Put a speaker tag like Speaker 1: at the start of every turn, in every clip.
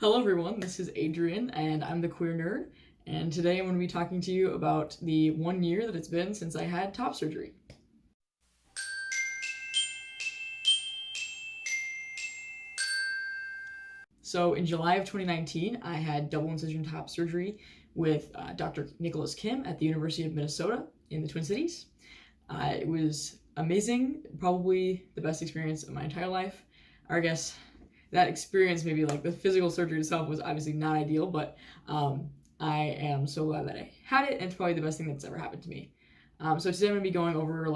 Speaker 1: Hello everyone, this is Adrian and I'm the Queer Nerd, and today I'm going to be talking to you about the 1 year that it's been since I had top surgery. So in July of 2019, I had double incision top surgery with Dr. Nicholas Kim at the University of Minnesota in the Twin Cities. It was amazing, probably the best experience of my entire life. Or I guess that experience, maybe like the physical surgery itself, was obviously not ideal, but I am so glad that I had it, and it's probably the best thing that's ever happened to me. So today I'm going to be going over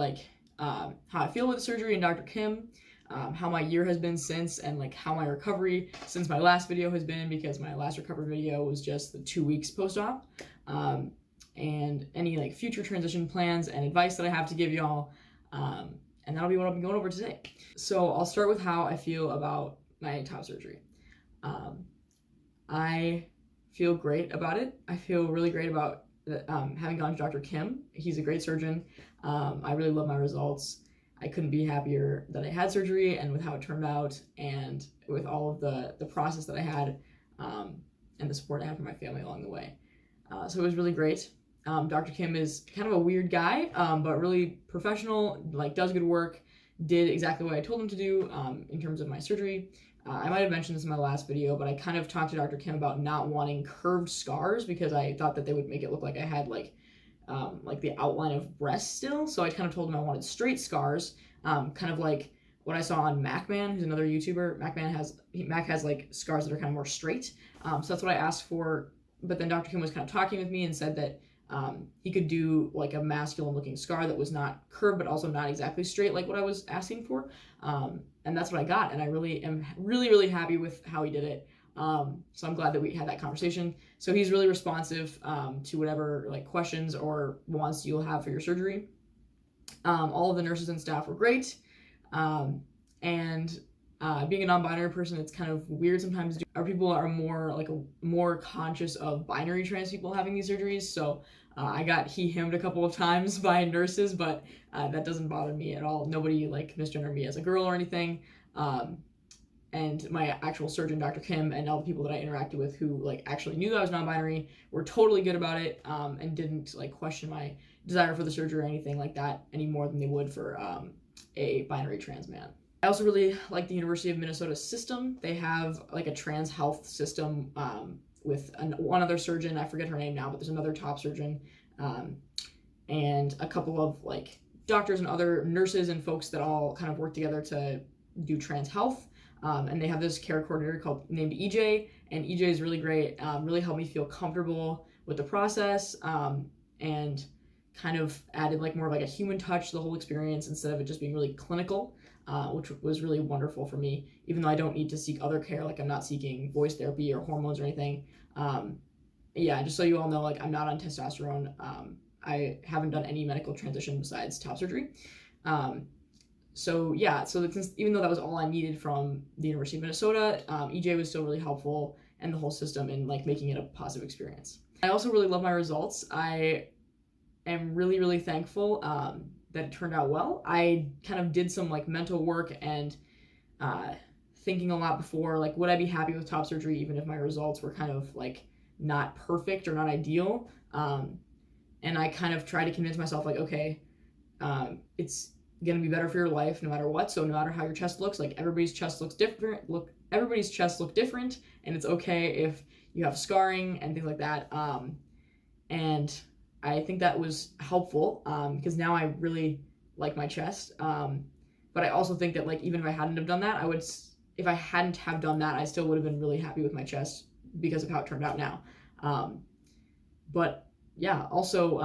Speaker 1: how I feel with the surgery and Dr. Kim, how my year has been since, and like how my recovery since my last video has been, because my last recovery video was just the 2 weeks post-op, and any like future transition plans and advice that I have to give y'all, and that'll be what I'll be going over today. So I'll start with how I feel about my top surgery. I feel great about it. I feel really great about having gone to Dr. Kim. He's a great surgeon. I really love my results. I couldn't be happier that I had surgery and with how it turned out, and with all of the process that I had, and the support I had from my family along the way. So it was really great. Dr. Kim is kind of a weird guy, but really professional, like does good work, did exactly what I told him to do in terms of my surgery. I might have mentioned this in my last video, but I kind of talked to Dr. Kim about not wanting curved scars because I thought that they would make it look like I had like the outline of breast still. So I kind of told him I wanted straight scars, kind of like what I saw on MacMan, who's another YouTuber. Mac has like scars that are kind of more straight. So that's what I asked for. But then Dr. Kim was kind of talking with me and said that he could do like a masculine looking scar that was not curved but also not exactly straight like what I was asking for, and that's what I got, and I really am really happy with how he did it. So I'm glad that we had that conversation. So he's really responsive to whatever like questions or wants you'll have for your surgery. All of the nurses and staff were great, and being a non-binary person, it's kind of weird sometimes. Our people are more conscious of binary trans people having these surgeries. So I got hemmed a couple of times by nurses, but that doesn't bother me at all. Nobody like misgendered me as a girl or anything. And my actual surgeon, Dr. Kim, and all the people that I interacted with who like actually knew that I was non-binary were totally good about it, and didn't like question my desire for the surgery or anything like that any more than they would for a binary trans man. I also really like the University of Minnesota system. They have like a trans health system with one other surgeon. I forget her name now, but there's another top surgeon, and a couple of like doctors and other nurses and folks that all kind of work together to do trans health. And they have this care coordinator named EJ, and EJ is really great. Really helped me feel comfortable with the process, and kind of added like more of like a human touch to the whole experience instead of it just being really clinical, which was really wonderful for me, even though I don't need to seek other care. Like I'm not seeking voice therapy or hormones or anything. Yeah, just so you all know, like I'm not on testosterone. I haven't done any medical transition besides top surgery. So yeah, so even though that was all I needed from the University of Minnesota, EJ was still really helpful, and the whole system in like making it a positive experience. I also really love my results. I am really thankful that it turned out well. I kind of did some like mental work and thinking a lot before, like would I be happy with top surgery even if my results were kind of like not perfect or not ideal, and I kind of tried to convince myself like, okay, it's gonna be better for your life no matter what. So no matter how your chest looks, like everybody's chest looks different. Everybody's chest look different, and it's okay if you have scarring and things like that. And I think that was helpful because now I really like my chest. But I also think that like even if I hadn't have done that, if I hadn't have done that, I still would have been really happy with my chest because of how it turned out now. But yeah, also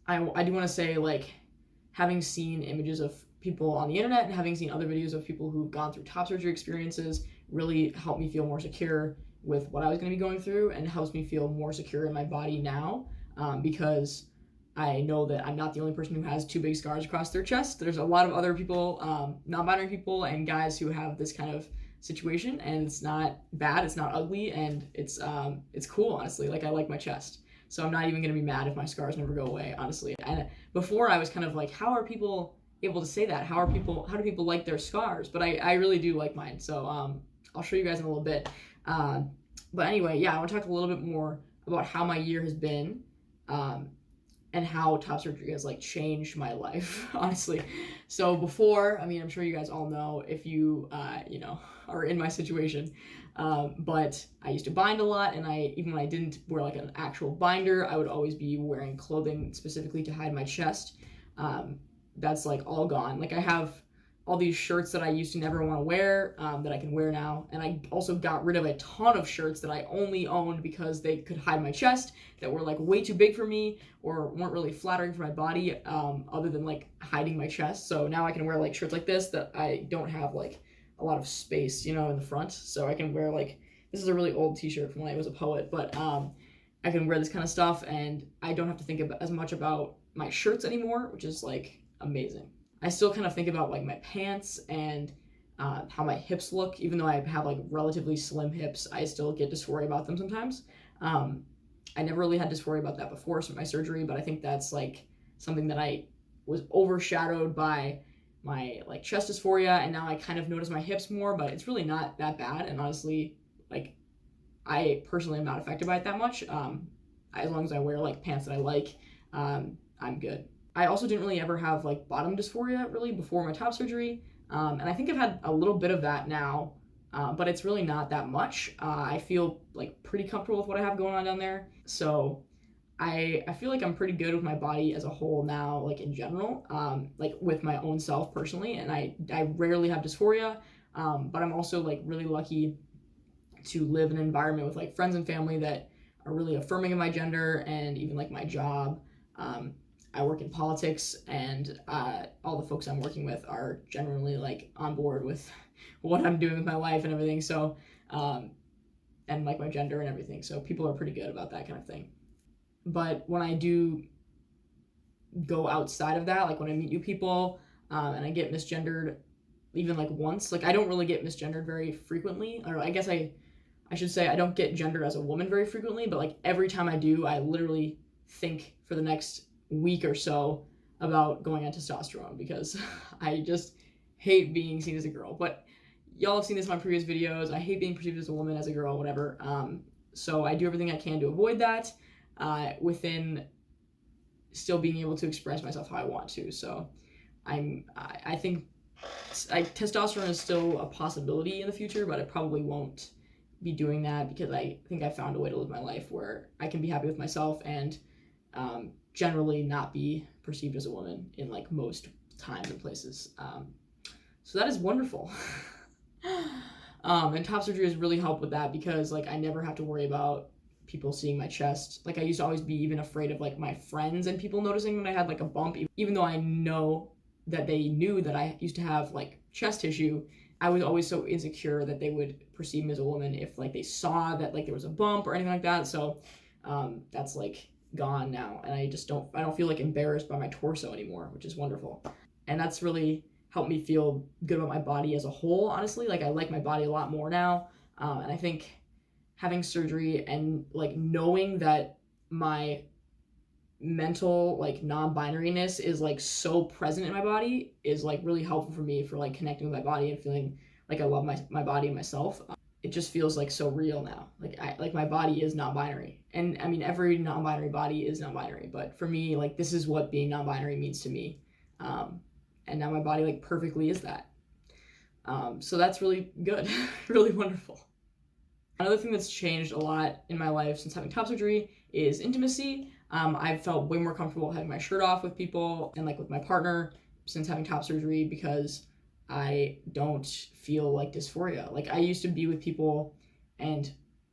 Speaker 1: I do want to say, like, having seen images of people on the internet and having seen other videos of people who've gone through top surgery experiences really helped me feel more secure with what I was going to be going through, and helps me feel more secure in my body now, because I know that I'm not the only person who has two big scars across their chest. There's a lot of other people, non-binary people and guys, who have this kind of situation, and it's not bad, it's not ugly, and it's cool, honestly. Like, I like my chest. So I'm not even going to be mad if my scars never go away, honestly. And before I was kind of like, how are people able to say that? How do people like their scars? But I really do like mine. So I'll show you guys in a little bit. But anyway, yeah, I want to talk a little bit more about how my year has been, and how top surgery has like changed my life, honestly. So before, I mean, I'm sure you guys all know if you, are in my situation. But I used to bind a lot, and even when I didn't wear like an actual binder, I would always be wearing clothing specifically to hide my chest. That's like all gone. Like I have all these shirts that I used to never want to wear, that I can wear now. And I also got rid of a ton of shirts that I only owned because they could hide my chest, that were like way too big for me or weren't really flattering for my body, other than like hiding my chest. So now I can wear like shirts like this that I don't have like a lot of space, in the front. So I can wear like, this is a really old t-shirt from when I was a poet, but I can wear this kind of stuff and I don't have to think as much about my shirts anymore, which is like amazing. I still kind of think about like my pants and how my hips look. Even though I have like relatively slim hips, I still get dysphoria about them sometimes. I never really had dysphoria about that before my surgery, but I think that's like something that I was overshadowed by my like chest dysphoria, and now I kind of notice my hips more, but it's really not that bad. And honestly, like I personally am not affected by it that much. As long as I wear like pants that I like, I'm good. I also didn't really ever have like bottom dysphoria really before my top surgery, and I think I've had a little bit of that now, but it's really not that much. I feel like pretty comfortable with what I have going on down there, so I feel like I'm pretty good with my body as a whole now, like in general, like with my own self personally, and I rarely have dysphoria, but I'm also like really lucky to live in an environment with like friends and family that are really affirming of my gender, and even like my job. I work in politics, and all the folks I'm working with are generally like on board with what I'm doing with my life and everything. So, and like my gender and everything. So people are pretty good about that kind of thing. But when I do go outside of that, like when I meet new people, and I get misgendered even like once, like I don't really get misgendered very frequently, or I guess I should say I don't get gendered as a woman very frequently, but like every time I do, I literally think for the next week or so about going on testosterone, because I just hate being seen as a girl. But y'all have seen this in my previous videos. I hate being perceived as a woman, as a girl, whatever. So I do everything I can to avoid that, within still being able to express myself how I want to. So I think testosterone is still a possibility in the future, but I probably won't be doing that, because I think I found a way to live my life where I can be happy with myself and generally not be perceived as a woman in like most times and places. So that is wonderful. And top surgery has really helped with that, because like I never have to worry about people seeing my chest. Like I used to always be even afraid of like my friends and people noticing when I had like a bump, even though I know that they knew that I used to have like chest tissue. I was always so insecure that they would perceive me as a woman if like they saw that like there was a bump or anything like that. So that's like gone now, and I don't feel like embarrassed by my torso anymore, which is wonderful. And that's really helped me feel good about my body as a whole, honestly. Like I like my body a lot more now, and I think having surgery and like knowing that my mental like non-binariness is like so present in my body is like really helpful for me for like connecting with my body and feeling like I love my body and myself. It just feels like so real now. Like my body is non-binary, and I mean every non-binary body is non-binary, but for me, like this is what being non-binary means to me, and now my body like perfectly is that. So that's really good. Really wonderful. Another thing that's changed a lot in my life since having top surgery is intimacy. I've felt way more comfortable having my shirt off with people and like with my partner since having top surgery, because I don't feel like dysphoria. Like I used to be with people and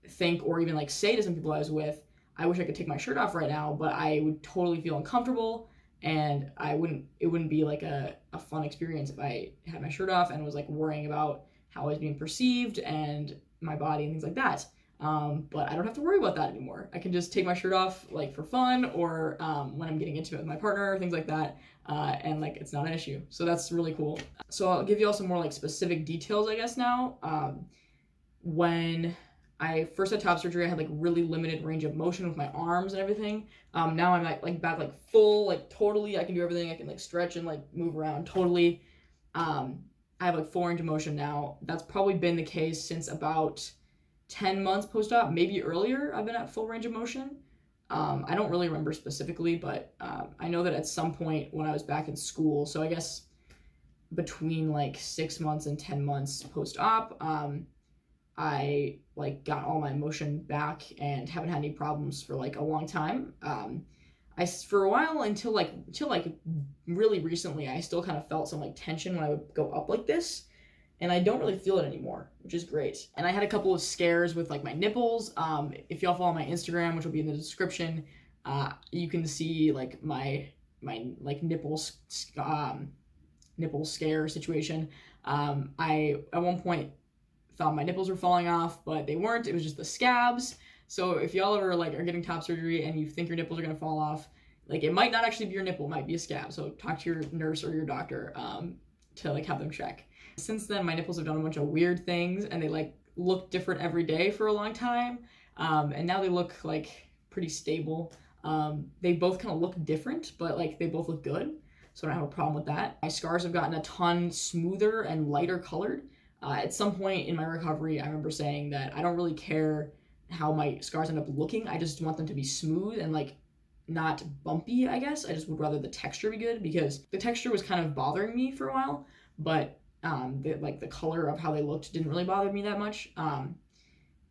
Speaker 1: think, or even like say to some people I was with, I wish I could take my shirt off right now, but I would totally feel uncomfortable, and it wouldn't be like a fun experience if I had my shirt off and was like worrying about how I was being perceived and my body and things like that. But I don't have to worry about that anymore. I can just take my shirt off like for fun, or when I'm getting intimate with my partner or things like that, and like it's not an issue. So that's really cool. So I'll give you all some more like specific details, I guess, now. When I first had top surgery, I had like really limited range of motion with my arms and everything. Now I'm like back like full, like totally I can do everything. I can like stretch and like move around totally. I have like full range of motion now. That's probably been the case since about 10 months post-op, maybe earlier. I've been at full range of motion. I don't really remember specifically, but I know that at some point when I was back in school, so I guess between like 6 months and 10 months post-op, I like got all my motion back and haven't had any problems for like a long time. For a while until like really recently, I still kind of felt some like tension when I would go up like this, and I don't really feel it anymore, which is great. And I had a couple of scares with like my nipples. If y'all follow my Instagram, which will be in the description, you can see like my like nipple scare situation. I at one point thought my nipples were falling off, but they weren't. It was just the scabs. So if y'all ever like are getting top surgery and you think your nipples are gonna fall off, like it might not actually be your nipple, it might be a scab. So talk to your nurse or your doctor to like have them check. Since then, my nipples have done a bunch of weird things, and they like look different every day for a long time. And now they look like pretty stable. They both kind of look different, but like they both look good. So I don't have a problem with that. My scars have gotten a ton smoother and lighter colored. At some point in my recovery, I remember saying that I don't really care how my scars end up looking. I just want them to be smooth and like not bumpy, I guess. I just would rather the texture be good, because the texture was kind of bothering me for a while, but the color of how they looked didn't really bother me that much.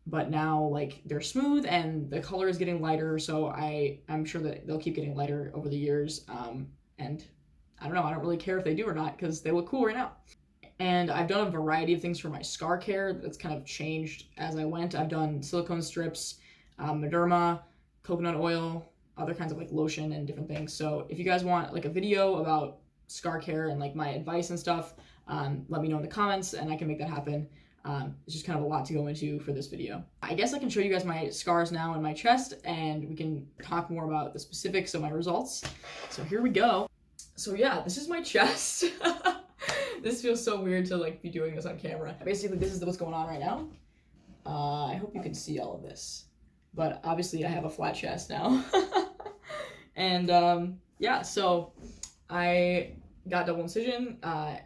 Speaker 1: But now like they're smooth and the color is getting lighter, so I'm sure that they'll keep getting lighter over the years. And I don't know, I don't really care if they do or not, because they look cool right now. And I've done a variety of things for my scar care that's kind of changed as I went. I've done silicone strips, Mederma, coconut oil, other kinds of like lotion and different things. So if you guys want like a video about scar care and like my advice and stuff, let me know in the comments and I can make that happen. It's just kind of a lot to go into for this video. I guess I can show you guys my scars now in my chest, and we can talk more about the specifics of my results. So here we go. So yeah, this is my chest. This feels so weird to like be doing this on camera. Basically, this is what's going on right now. I hope you can see all of this, but obviously I have a flat chest now. And yeah, so I got double incision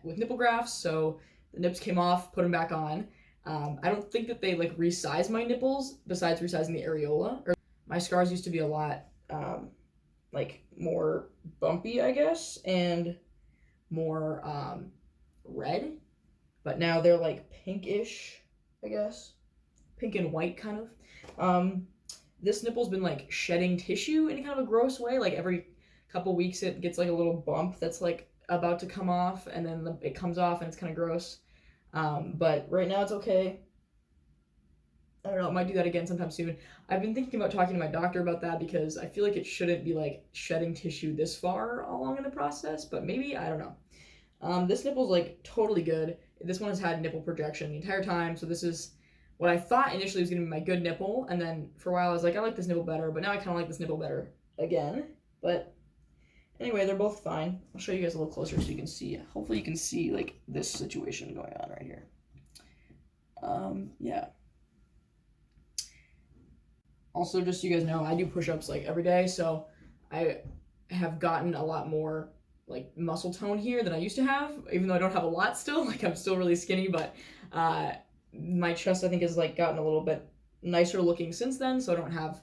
Speaker 1: with nipple grafts, so the nips came off, put them back on. I don't think that they like resized my nipples besides resizing the areola. My scars used to be a lot like more bumpy, I guess, and more red, but now they're like pinkish, I guess, pink and white kind of. This nipple's been like shedding tissue in kind of a gross way. Like every couple weeks it gets like a little bump that's like about to come off, and then it comes off and it's kind of gross. But right now it's okay. I don't know, I might do that again sometime soon. I've been thinking about talking to my doctor about that, because I feel like it shouldn't be like shedding tissue this far along in the process, but maybe, I don't know. This nipple's like totally good. This one has had nipple projection the entire time, so this is what I thought initially was gonna be my good nipple, and then for a while I was like, I like this nipple better, but now I kind of like this nipple better again. But anyway, they're both fine. I'll show you guys a little closer so you can see. Hopefully you can see like this situation going on right here. Yeah. Also, just so you guys know, I do push-ups like every day, so I have gotten a lot more like muscle tone here than I used to have, even though I don't have a lot still. Like I'm still really skinny, but my chest I think has like gotten a little bit nicer looking since then, so I don't have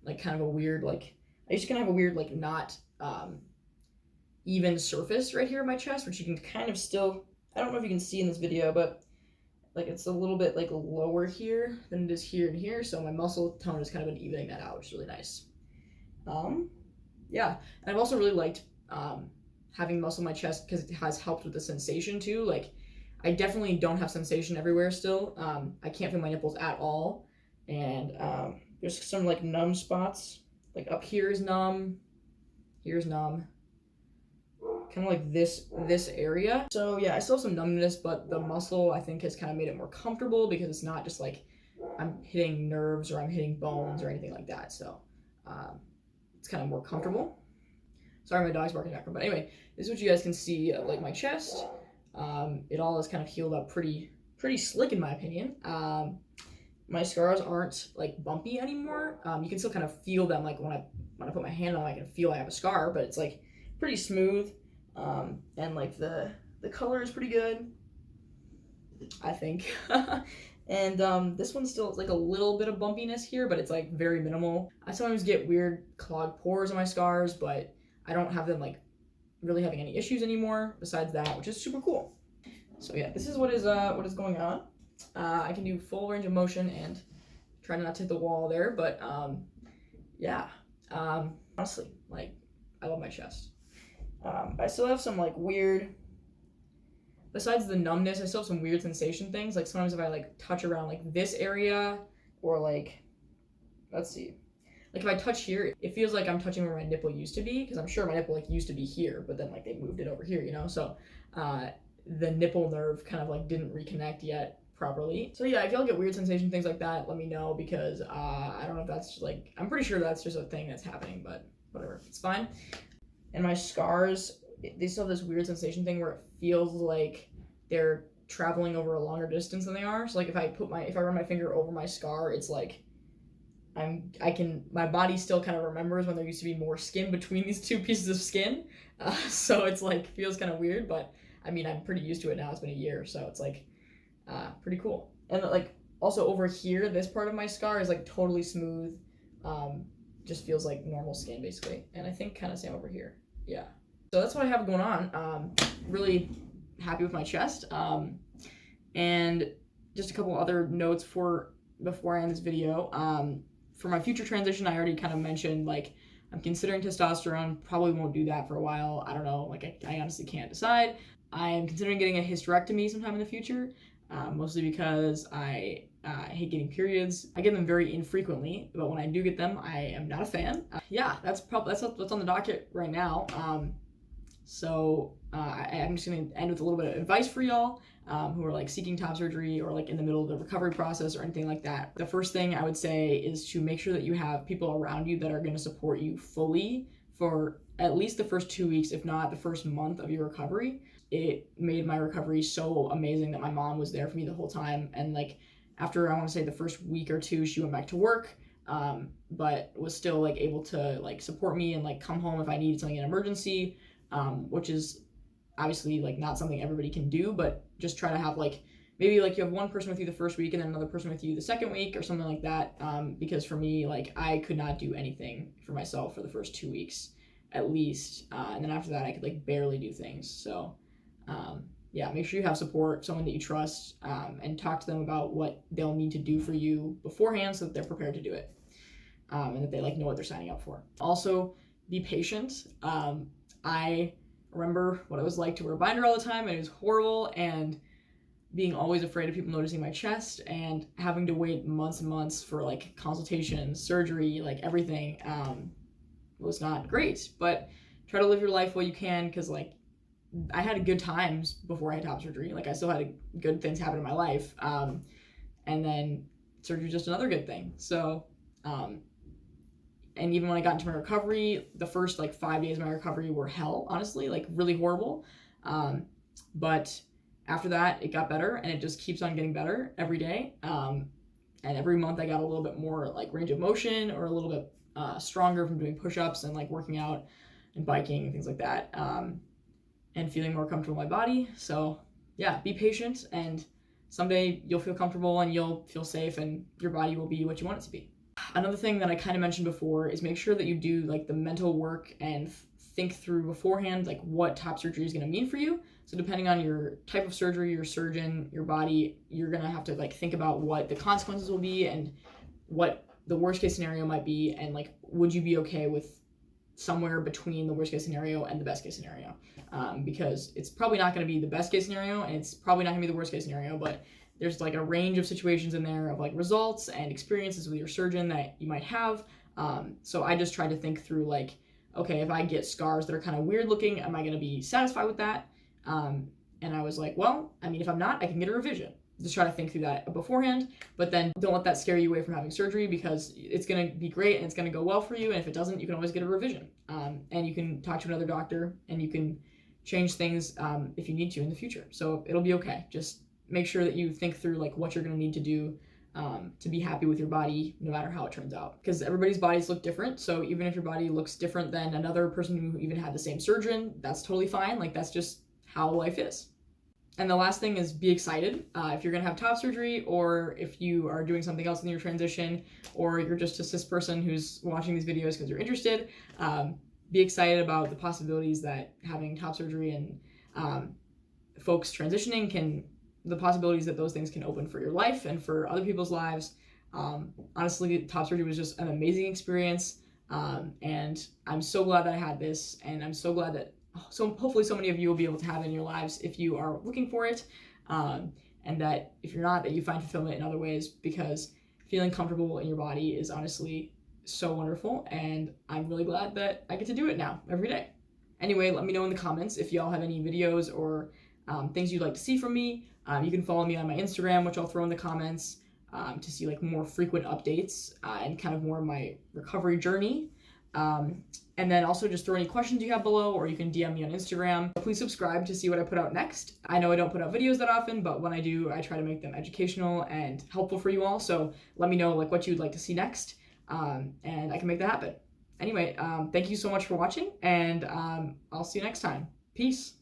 Speaker 1: like kind of a weird like, I used to kind of have a weird like not even surface right here in my chest, which you can kind of still, I don't know if you can see in this video, but like it's a little bit like lower here than it is here and here, so my muscle tone has kind of been evening that out, which is really nice. Yeah, and I've also really liked having muscle in my chest, because it has helped with the sensation too. Like I definitely don't have sensation everywhere still. I can't feel my nipples at all, and there's some like numb spots, like up here is numb, here's numb, kind of like this area. So yeah, I still have some numbness, but the muscle I think has kind of made it more comfortable, because it's not just like I'm hitting nerves or I'm hitting bones or anything like that. So it's kind of more comfortable. Sorry, my dog's barking background, but anyway, this is what you guys can see of like my chest. It all is kind of healed up pretty slick in my opinion. My scars aren't like bumpy anymore. You can still kind of feel them, like when I put my hand on, I can feel I have a scar, but it's like pretty smooth. And like the the color is pretty good, I think. And this one still, it's like a little bit of bumpiness here, but it's like very minimal. I sometimes get weird clogged pores on my scars, but I don't have them like really having any issues anymore besides that, which is super cool. So yeah, this is what is going on. I can do full range of motion and try not to hit the wall there, but yeah. Honestly, like, I love my chest. I still have some like weird, besides the numbness, I still have some weird sensation things. Like sometimes if I like touch around like this area, or like, let's see, like if I touch here, it feels like I'm touching where my nipple used to be, because I'm sure my nipple like used to be here, but then like they moved it over here, you know? So the nipple nerve kind of like didn't reconnect yet properly. So yeah, if y'all get weird sensation, things like that, let me know, because I don't know if that's just like, I'm pretty sure that's just a thing that's happening, but whatever, it's fine. And my scars, they still have this weird sensation thing where it feels like they're traveling over a longer distance than they are. So like if I run my finger over my scar, it's like my body still kind of remembers when there used to be more skin between these two pieces of skin. So it's like, feels kind of weird, but I mean, I'm pretty used to it now. It's been a year, so it's like pretty cool. And like also over here, this part of my scar is like totally smooth. Just feels like normal skin basically. And I think kind of same over here. Yeah. So that's what I have going on. Really happy with my chest. And just a couple other notes before I end this video. For my future transition, I already kind of mentioned, like, I'm considering testosterone. Probably won't do that for a while. I don't know. Like, I honestly can't decide. I am considering getting a hysterectomy sometime in the future, mostly because I hate getting periods. I get them very infrequently, but when I do get them, I am not a fan. Yeah, that's what's on the docket right now. So I'm just gonna end with a little bit of advice for y'all who are like seeking top surgery or like in the middle of the recovery process or anything like that. The first thing I would say is to make sure that you have people around you that are gonna support you fully for at least the first 2 weeks, if not the first month of your recovery. It made my recovery so amazing that my mom was there for me the whole time. And like after, I want to say the first week or two, she went back to work, but was still like able to like support me and like come home if I needed something in emergency, which is obviously like not something everybody can do, but just try to have like, maybe like you have one person with you the first week and then another person with you the second week or something like that. Because for me, like I could not do anything for myself for the first 2 weeks at least. And then after that, I could like barely do things. So yeah, make sure you have support, someone that you trust, and talk to them about what they'll need to do for you beforehand so that they're prepared to do it, and that they like know what they're signing up for. Also, be patient. I remember what it was like to wear a binder all the time, and it was horrible, and being always afraid of people noticing my chest and having to wait months and months for like consultations, surgery, like everything was not great. But try to live your life while you can, because like I had good times before I had top surgery. Like I still had good things happen in my life. And then surgery is just another good thing. So, and even when I got into my recovery, the first like 5 days of my recovery were hell, honestly, like really horrible. But after that, it got better, and it just keeps on getting better every day. And every month I got a little bit more like range of motion, or a little bit stronger from doing push-ups and like working out and biking and things like that. And feeling more comfortable in my body. So yeah, be patient, and someday you'll feel comfortable and you'll feel safe, and your body will be what you want it to be. Another thing that I kind of mentioned before is make sure that you do like the mental work and think through beforehand like what top surgery is going to mean for you. So depending on your type of surgery, your surgeon, your body, you're going to have to like think about what the consequences will be and what the worst case scenario might be, and like would you be okay with somewhere between the worst case scenario and the best case scenario, because it's probably not going to be the best case scenario, and it's probably not going to be the worst case scenario, but there's like a range of situations in there of like results and experiences with your surgeon that you might have. So I just tried to think through like, okay, if I get scars that are kind of weird looking, am I going to be satisfied with that? And I was like, well, I mean, if I'm not, I can get a revision. Just try to think through that beforehand, but then don't let that scare you away from having surgery, because it's going to be great and it's going to go well for you. And if it doesn't, you can always get a revision. And you can talk to another doctor, and you can change things if you need to in the future. So it'll be okay. Just make sure that you think through like what you're going to need to do to be happy with your body, no matter how it turns out. Because everybody's bodies look different. So even if your body looks different than another person who even had the same surgeon, that's totally fine. Like that's just how life is. And the last thing is be excited. If you're going to have top surgery, or if you are doing something else in your transition, or you're just a cis person who's watching these videos because you're interested, be excited about the possibilities that having top surgery and folks transitioning the possibilities that those things can open for your life and for other people's lives. Honestly, top surgery was just an amazing experience. And I'm so glad that I had this, and I'm so glad that hopefully so many of you will be able to have it in your lives if you are looking for it, and that if you're not, that you find fulfillment in other ways, because feeling comfortable in your body is honestly so wonderful, and I'm really glad that I get to do it now every day. Anyway, let me know in the comments if y'all have any videos or things you'd like to see from me. You can follow me on my Instagram, which I'll throw in the comments, to see like more frequent updates and kind of more of my recovery journey. And then also just throw any questions you have below, or you can DM me on Instagram. Please subscribe to see what I put out next. I know I don't put out videos that often, but when I do, I try to make them educational and helpful for you all. So let me know like what you'd like to see next, and I can make that happen. Anyway, thank you so much for watching, and I'll see you next time. Peace.